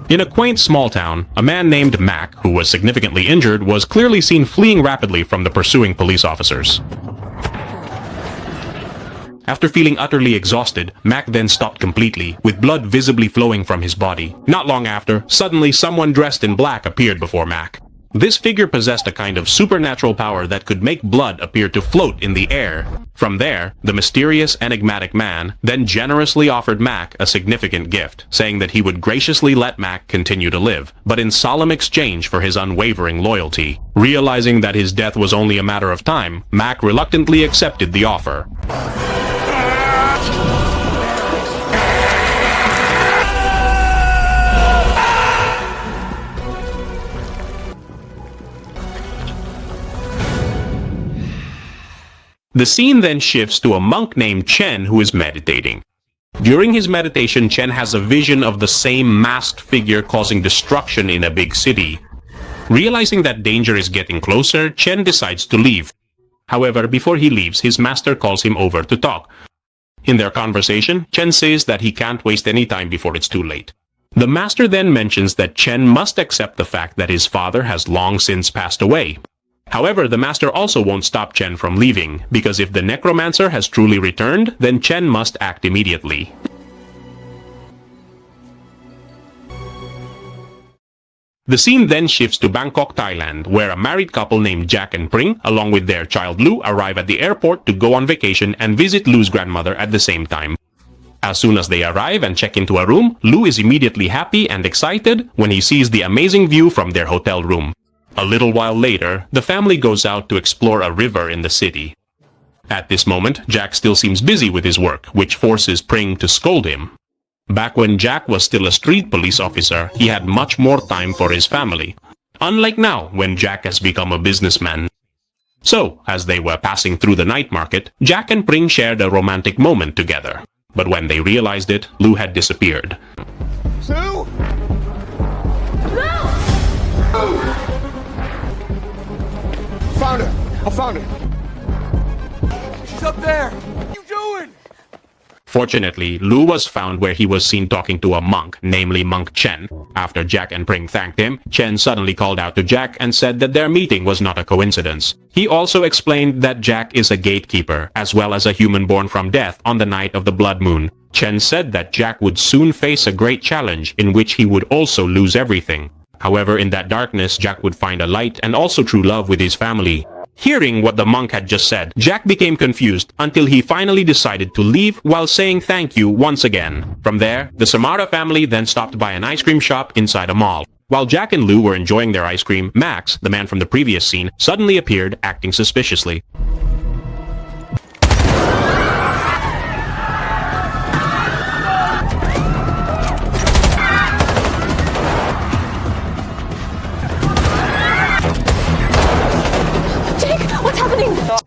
In a quaint small town, a man named Mac, who was significantly injured, was clearly seen fleeing rapidly from the pursuing police officers. After feeling utterly exhausted, Mac then stopped completely, with blood visibly flowing from his body. Not long after, suddenly someone dressed in black appeared before Mac. This figure possessed a kind of supernatural power that could make blood appear to float in the air. From there, the mysterious, enigmatic man then generously offered Mac a significant gift, saying that he would graciously let Mac continue to live, but in solemn exchange for his unwavering loyalty. Realizing that his death was only a matter of time, Mac reluctantly accepted the offer. The scene then shifts to a monk named Chen who is meditating. During his meditation, Chen has a vision of the same masked figure causing destruction in a big city. Realizing that danger is getting closer, Chen decides to leave. However, before he leaves, his master calls him over to talk. In their conversation, Chen says that he can't waste any time before it's too late. The master then mentions that Chen must accept the fact that his father has long since passed away. However, the master also won't stop Chen from leaving, because if the necromancer has truly returned, then Chen must act immediately. The scene then shifts to Bangkok, Thailand, where a married couple named Jack and Pring, along with their child Lu, arrive at the airport to go on vacation and visit Lu's grandmother at the same time. As soon as they arrive and check into a room, Lu is immediately happy and excited when he sees the amazing view from their hotel room. A little while later, the family goes out to explore a river in the city. At this moment, Jack still seems busy with his work, which forces Pring to scold him. Back when Jack was still a street police officer, he had much more time for his family. Unlike now, when Jack has become a businessman. So, as they were passing through the night market, Jack and Pring shared a romantic moment together. But when they realized it, Lu had disappeared. Sue? Found her! I found her! She's up there! What are you doing? Fortunately, Lu was found where he was seen talking to a monk, namely Monk Chen. After Jack and Pring thanked him, Chen suddenly called out to Jack and said that their meeting was not a coincidence. He also explained that Jack is a gatekeeper, as well as a human born from death on the night of the blood moon. Chen said that Jack would soon face a great challenge in which he would also lose everything. However, in that darkness, Jack would find a light and also true love with his family. Hearing what the monk had just said, Jack became confused until he finally decided to leave while saying thank you once again. From there, the Samara family then stopped by an ice cream shop inside a mall. While Jack and Lu were enjoying their ice cream, Max, the man from the previous scene, suddenly appeared, acting suspiciously.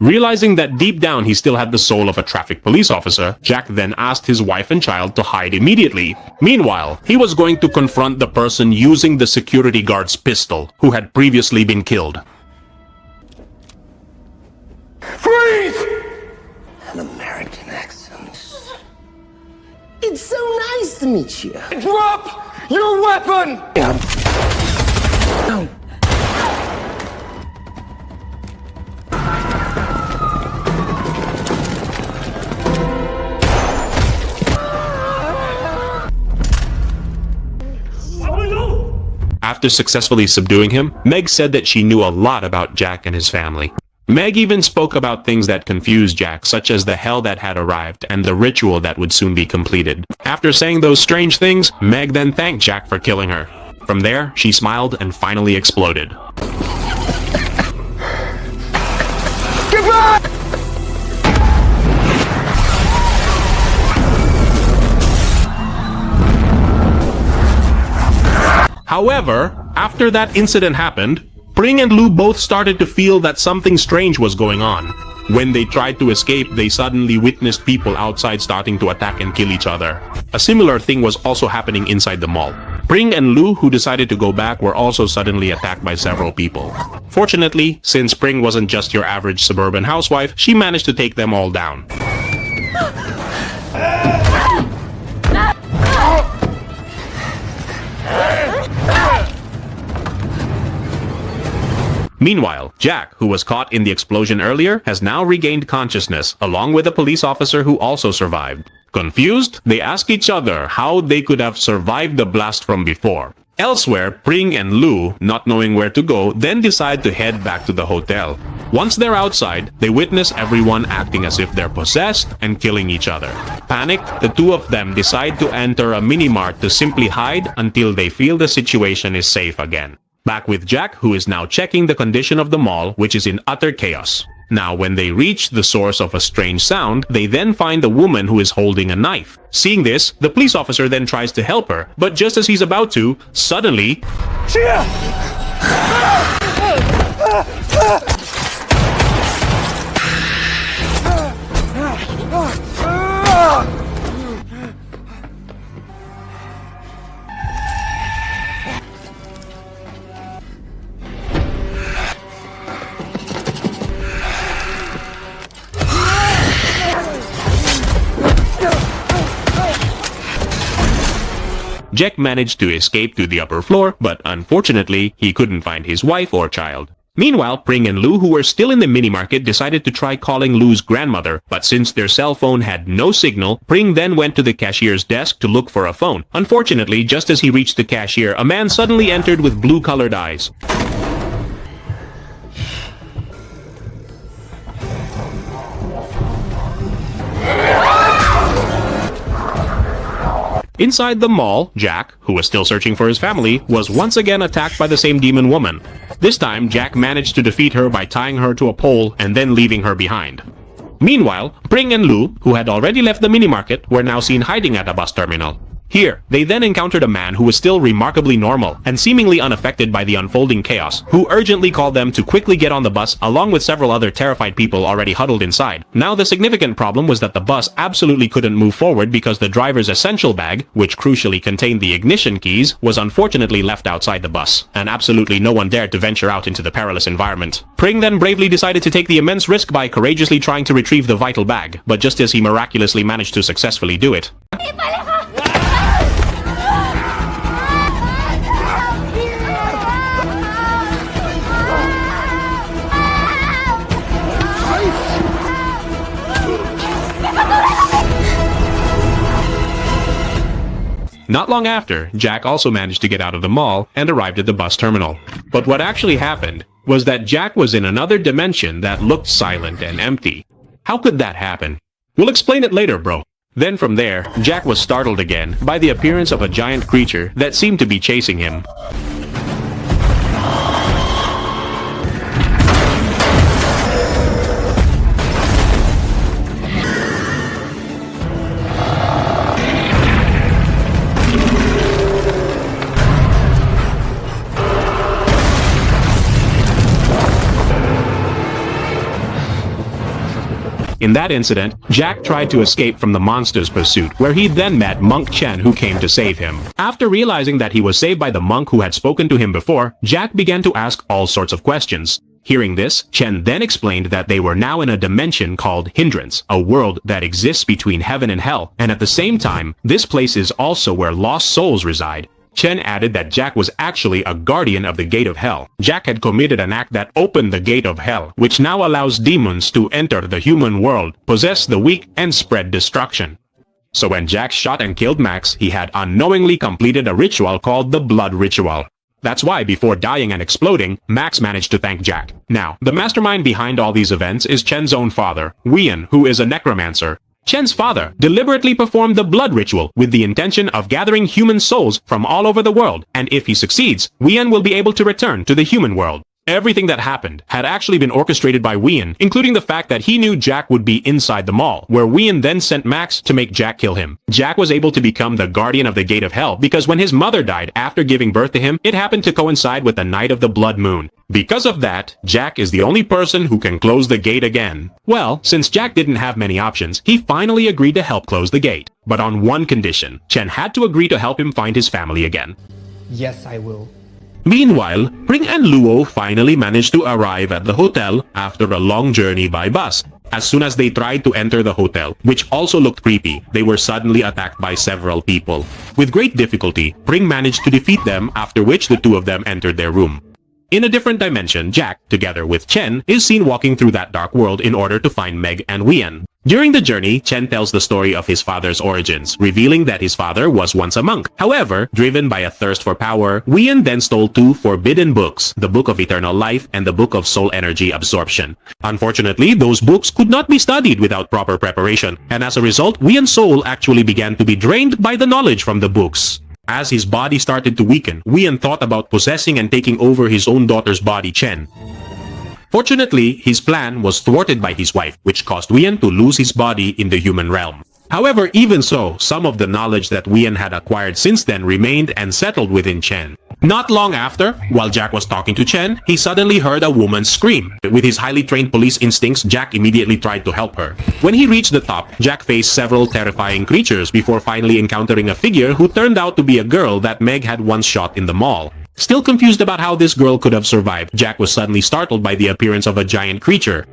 Realizing that deep down he still had the soul of a traffic police officer, Jack then asked his wife and child to hide immediately. Meanwhile, he was going to confront the person using the security guard's pistol, who had previously been killed. Freeze! An American accent. It's so nice to meet you. Drop your weapon! No. After successfully subduing him, Meg said that she knew a lot about Jack and his family. Meg even spoke about things that confused Jack, such as the hell that had arrived and the ritual that would soon be completed. After saying those strange things, Meg then thanked Jack for killing her. From there, she smiled and finally exploded. Goodbye! However, after that incident happened, Pring and Lu both started to feel that something strange was going on. When they tried to escape, they suddenly witnessed people outside starting to attack and kill each other. A similar thing was also happening inside the mall. Pring and Lu, who decided to go back, were also suddenly attacked by several people. Fortunately, since Pring wasn't just your average suburban housewife, she managed to take them all down. Meanwhile, Jack, who was caught in the explosion earlier, has now regained consciousness, along with a police officer who also survived. Confused, they ask each other how they could have survived the blast from before. Elsewhere, Pring and Lu, not knowing where to go, then decide to head back to the hotel. Once they're outside, they witness everyone acting as if they're possessed and killing each other. Panicked, the two of them decide to enter a mini-mart to simply hide until they feel the situation is safe again. Back with Jack, who is now checking the condition of the mall, which is in utter chaos. Now, when they reach the source of a strange sound, they then find the woman who is holding a knife. Seeing this, the police officer then tries to help her, but just as he's about to, suddenly... Jack managed to escape to the upper floor, but unfortunately, he couldn't find his wife or child. Meanwhile, Pring and Lu, who were still in the mini-market, decided to try calling Lu's grandmother, but since their cell phone had no signal, Pring then went to the cashier's desk to look for a phone. Unfortunately, just as he reached the cashier, a man suddenly entered with blue-colored eyes. Inside the mall, Jack, who was still searching for his family, was once again attacked by the same demon woman. This time, Jack managed to defeat her by tying her to a pole and then leaving her behind. Meanwhile, Pring and Lu, who had already left the mini-market, were now seen hiding at a bus terminal. Here, they then encountered a man who was still remarkably normal and seemingly unaffected by the unfolding chaos, who urgently called them to quickly get on the bus along with several other terrified people already huddled inside. Now, the significant problem was that the bus absolutely couldn't move forward because the driver's essential bag, which crucially contained the ignition keys, was unfortunately left outside the bus, and absolutely no one dared to venture out into the perilous environment. Pring then bravely decided to take the immense risk by courageously trying to retrieve the vital bag, but just as he miraculously managed to successfully do it, not long after, Jack also managed to get out of the mall and arrived at the bus terminal. But what actually happened was that Jack was in another dimension that looked silent and empty. How could that happen? We'll explain it later, bro. Then from there, Jack was startled again by the appearance of a giant creature that seemed to be chasing him. In that incident, Jack tried to escape from the monster's pursuit, where he then met Monk Chen, who came to save him. After realizing that he was saved by the monk who had spoken to him before, Jack began to ask all sorts of questions. Hearing this, Chen then explained that they were now in a dimension called Hindrance, a world that exists between heaven and hell, and at the same time, this place is also where lost souls reside. Chen added that Jack was actually a guardian of the gate of hell. Jack had committed an act that opened the gate of hell, which now allows demons to enter the human world, possess the weak, and spread destruction. So when Jack shot and killed Max, he had unknowingly completed a ritual called the Blood Ritual. That's why, before dying and exploding, Max managed to thank Jack. Now, the mastermind behind all these events is Chen's own father, Wian, who is a necromancer. Chen's father deliberately performed the blood ritual with the intention of gathering human souls from all over the world, and if he succeeds, Wian will be able to return to the human world. Everything that happened had actually been orchestrated by Wian, including the fact that he knew Jack would be inside the mall, where Wian then sent Max to make Jack kill him. Jack was able to become the guardian of the gate of hell because when his mother died after giving birth to him, it happened to coincide with the night of the blood moon. Because of that, Jack is the only person who can close the gate again. Well, since Jack didn't have many options, he finally agreed to help close the gate. But on one condition, Chen had to agree to help him find his family again. Yes, I will. Meanwhile, Pring and Luo finally managed to arrive at the hotel after a long journey by bus. As soon as they tried to enter the hotel, which also looked creepy, they were suddenly attacked by several people. With great difficulty, Pring managed to defeat them, after which the two of them entered their room. In a different dimension, Jack, together with Chen, is seen walking through that dark world in order to find Meg and Wian. During the journey, Chen tells the story of his father's origins, revealing that his father was once a monk. However, driven by a thirst for power, Wian then stole two forbidden books, the Book of Eternal Life and the Book of Soul Energy Absorption. Unfortunately, those books could not be studied without proper preparation, and as a result, Wian's soul actually began to be drained by the knowledge from the books. As his body started to weaken, Wian thought about possessing and taking over his own daughter's body, Chen. Fortunately, his plan was thwarted by his wife, which caused Wian to lose his body in the human realm. However, even so, some of the knowledge that Wian had acquired since then remained and settled within Chen. Not long after, while Jack was talking to Chen, he suddenly heard a woman scream. With his highly trained police instincts, Jack immediately tried to help her. When he reached the top, Jack faced several terrifying creatures before finally encountering a figure who turned out to be a girl that Meg had once shot in the mall. Still confused about how this girl could have survived, Jack was suddenly startled by the appearance of a giant creature.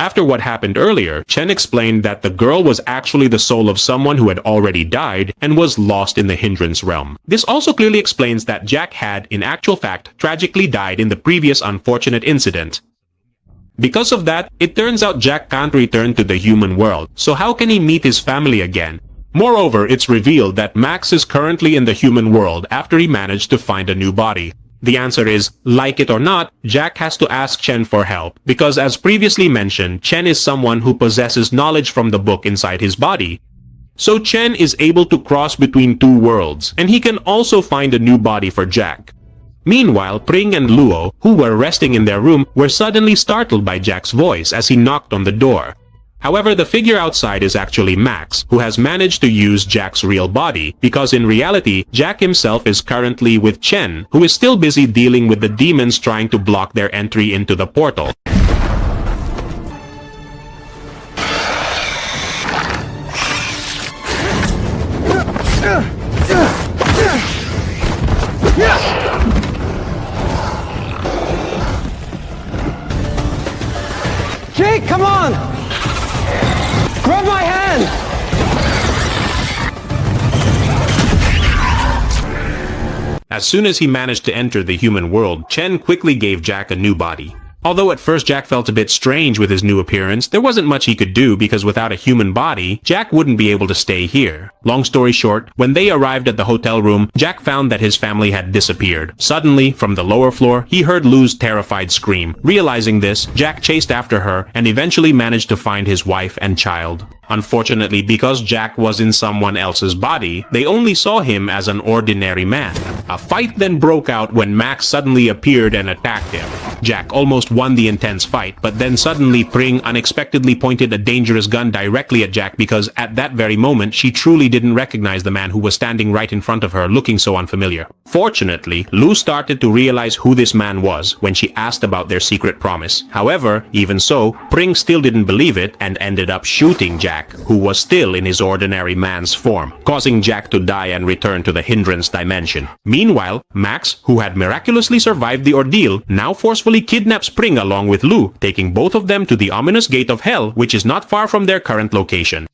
After what happened earlier, Chen explained that the girl was actually the soul of someone who had already died and was lost in the Hindrance realm. This also clearly explains that Jack had, in actual fact, tragically died in the previous unfortunate incident. Because of that, it turns out Jack can't return to the human world, so how can he meet his family again? Moreover, it's revealed that Max is currently in the human world after he managed to find a new body. The answer is, like it or not, Jack has to ask Chen for help, because as previously mentioned, Chen is someone who possesses knowledge from the book inside his body. So Chen is able to cross between two worlds, and he can also find a new body for Jack. Meanwhile, Pring and Luo, who were resting in their room, were suddenly startled by Jack's voice as he knocked on the door. However, the figure outside is actually Max, who has managed to use Jack's real body, because in reality, Jack himself is currently with Chen, who is still busy dealing with the demons trying to block their entry into the portal. Jake, come on! Grab my hand! As soon as he managed to enter the human world, Chen quickly gave Jack a new body. Although at first Jack felt a bit strange with his new appearance, there wasn't much he could do because without a human body, Jack wouldn't be able to stay here. Long story short, when they arrived at the hotel room, Jack found that his family had disappeared. Suddenly, from the lower floor, he heard Lu's terrified scream. Realizing this, Jack chased after her and eventually managed to find his wife and child. Unfortunately, because Jack was in someone else's body, they only saw him as an ordinary man. A fight then broke out when Max suddenly appeared and attacked him. Jack almost won the intense fight, but then suddenly Pring unexpectedly pointed a dangerous gun directly at Jack because at that very moment she truly didn't recognize the man who was standing right in front of her looking so unfamiliar. Fortunately, Lu started to realize who this man was when she asked about their secret promise. However, even so, Pring still didn't believe it and ended up shooting Jack, who was still in his ordinary man's form, causing Jack to die and return to the Hindrance dimension. Meanwhile, Max, who had miraculously survived the ordeal, now forcefully kidnaps Pring along with Lu, taking both of them to the ominous gate of hell, which is not far from their current location.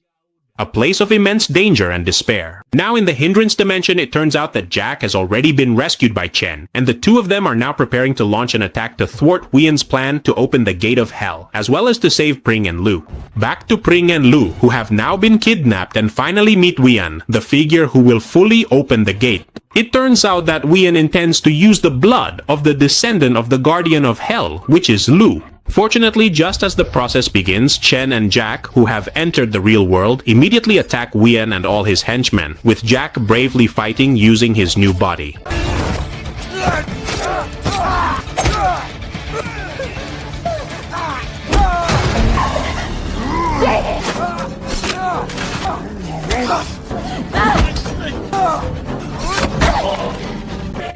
A place of immense danger and despair. Now in the Hindrance dimension, it turns out that Jack has already been rescued by Chen, and the two of them are now preparing to launch an attack to thwart Wian's plan to open the gate of hell, as well as to save Pring and Lu. Back to Pring and Lu, who have now been kidnapped and finally meet Wian, the figure who will fully open the gate. It turns out that Wian intends to use the blood of the descendant of the Guardian of Hell, which is Lu. Fortunately, just as the process begins, Chen and Jack, who have entered the real world, immediately attack Wian and all his henchmen, with Jack bravely fighting using his new body.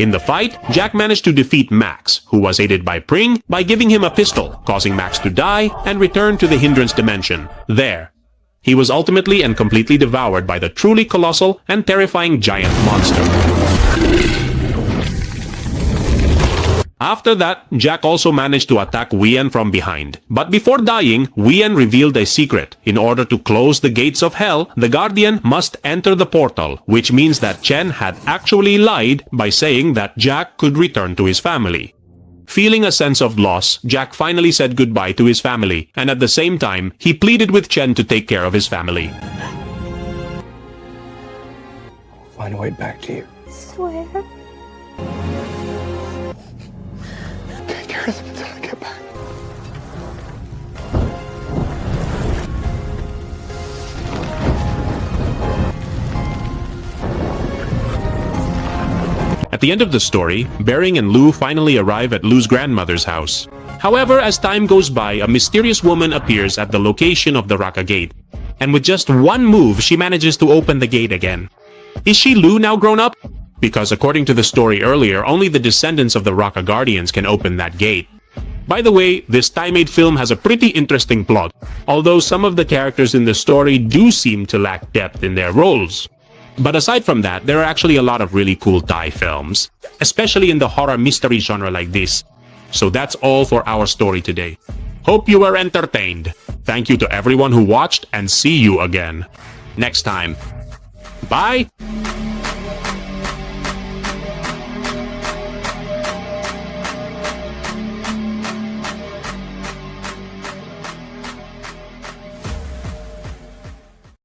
In the fight, Jack managed to defeat Max, who was aided by Pring, by giving him a pistol, causing Max to die and return to the Hindrance dimension. There, he was ultimately and completely devoured by the truly colossal and terrifying giant monster. After that, Jack also managed to attack Wien from behind. But before dying, Wien revealed a secret. In order to close the gates of hell, the Guardian must enter the portal, which means that Chen had actually lied by saying that Jack could return to his family. Feeling a sense of loss, Jack finally said goodbye to his family, and at the same time, he pleaded with Chen to take care of his family. I'll find a way back to you. Swear. Take care of them until I get back. At the end of the story, Bering and Lu finally arrive at Lu's grandmother's house. However, as time goes by, a mysterious woman appears at the location of the Raka Gate. And with just one move, she manages to open the gate again. Is she Lu now grown up? Because according to the story earlier, only the descendants of the Raka Guardians can open that gate. By the way, this Thai-made film has a pretty interesting plot, although some of the characters in the story do seem to lack depth in their roles. But aside from that, there are actually a lot of really cool Thai films, especially in the horror mystery genre like this. So that's all for our story today. Hope you were entertained. Thank you to everyone who watched, and see you again next time. Bye!